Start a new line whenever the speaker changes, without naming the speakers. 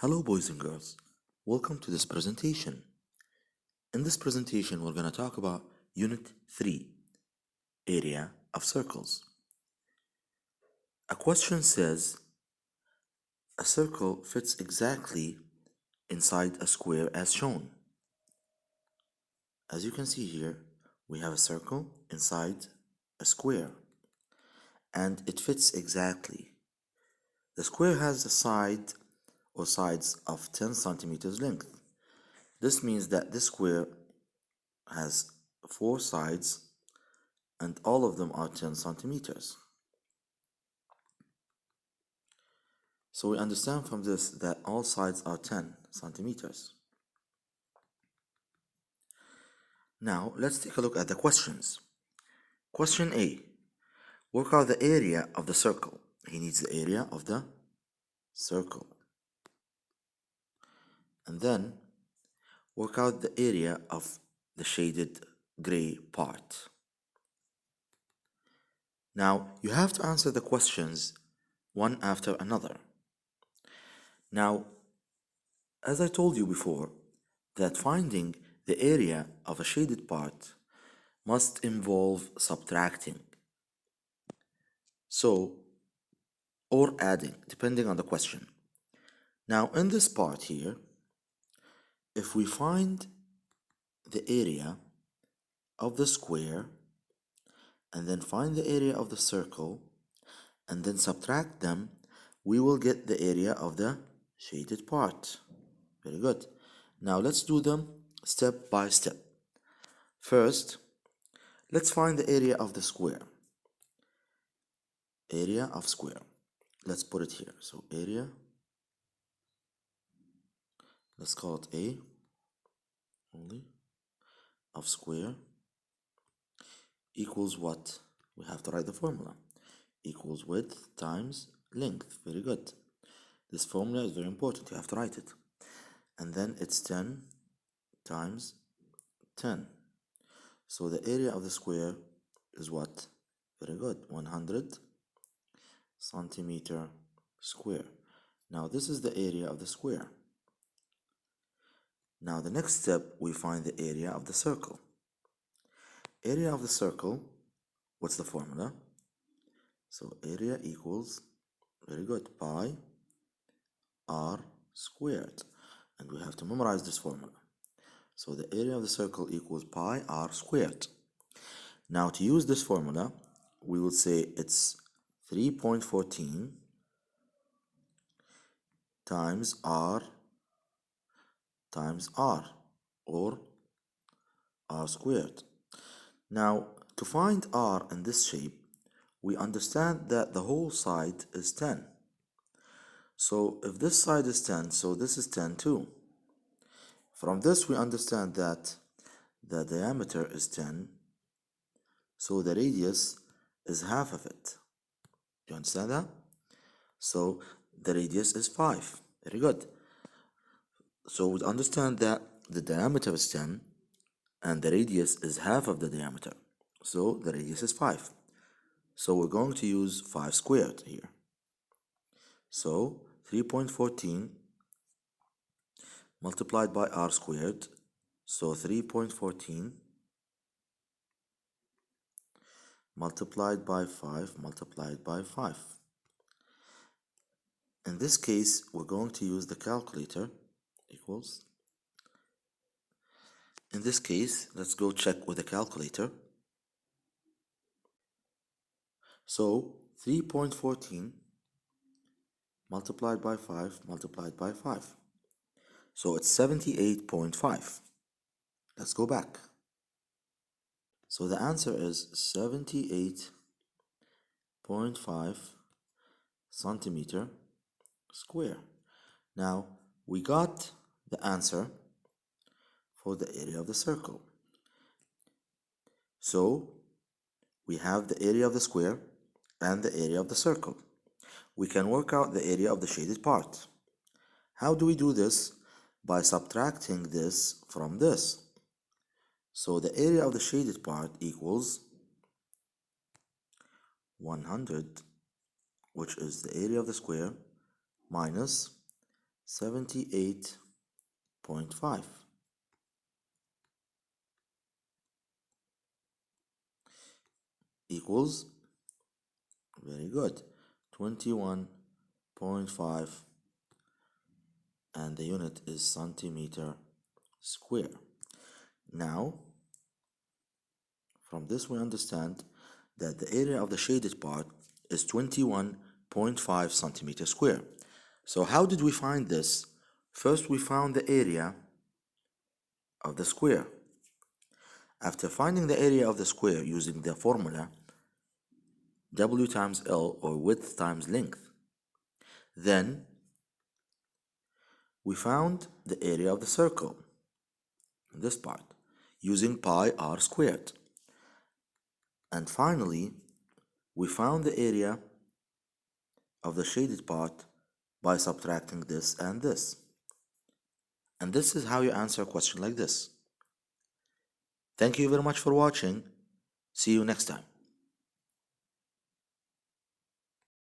Hello boys and girls, welcome to this presentation. In this presentation we're going to talk about Unit 3, Area of Circles. A question says, a circle fits exactly inside a square as shown. As you can see here, we have a circle inside a square and it fits exactly. The square has a side or sides of 10 centimeters length. This means that this square has 4 sides and all of them are 10 centimeters. So we understand from this that all sides are 10 centimeters. Now let's take a look at the questions. Question A. Work out the area of the circle. He needs the area of the circle. And then work out the area of the shaded gray part. Now you have to answer the questions one after another. Now, as I told you before, that finding the area of a shaded part must involve subtracting. So, or adding, depending on the question. Now, in this part here, if we find the area of the square and then find the area of the circle and then subtract them, we will get the area of the shaded part. Very good. Now let's do them step by step. First, let's find the area of the square. Area of square. Let's put it here. So area, let's call it A only, of square equals what? We have to write the formula. Equals width times length. Very good. This formula is very important. You have to write it. And then it's 10 times 10. So the area of the square is what? Very good. 100 centimeter square. Now this is the area of the square. Now the next step, we find the area of the circle. Area of the circle, what's the formula? So area equals, very good, pi r squared. And we have to memorize this formula. So the area of the circle equals pi r squared. Now to use this formula, we will say it's 3.14 times r or r squared. Now to find r in this shape, we understand that the whole side is 10. So if this side is 10, so this is 10 too. From this we understand that the diameter is 10, so the radius is half of it. Do you understand that? So the radius is 5. Very good. So we understand that the diameter is 10 and the radius is half of the diameter. So the radius is 5. So we're going to use 5 squared here. So 3.14 multiplied by r squared. So 3.14 multiplied by 5 multiplied by 5. In this case, we're going to use the calculator. Equals. In this case, let's go check with the calculator. So 3.14 multiplied by 5 multiplied by 5. So it's 78.5. Let's go back. So the answer is 78.5 centimeter square. Now we got the answer for the area of the circle. So we have the area of the square and the area of the circle. We can work out the area of the shaded part. How do we do this? By subtracting this from this. So the area of the shaded part equals 100, which is the area of the square, minus 78.5 equals, very good, 21.5, and the unit is centimeter square. Now, from this we understand that the area of the shaded part is 21.5 centimeters square. So how did we find this? First we found the area of the square. After finding the area of the square using the formula W times L, or width times length, then we found the area of the circle, this part, using pi r squared. And finally, we found the area of the shaded part by subtracting this and this. And this is how you answer a question like this. Thank you very much for watching. See you next time.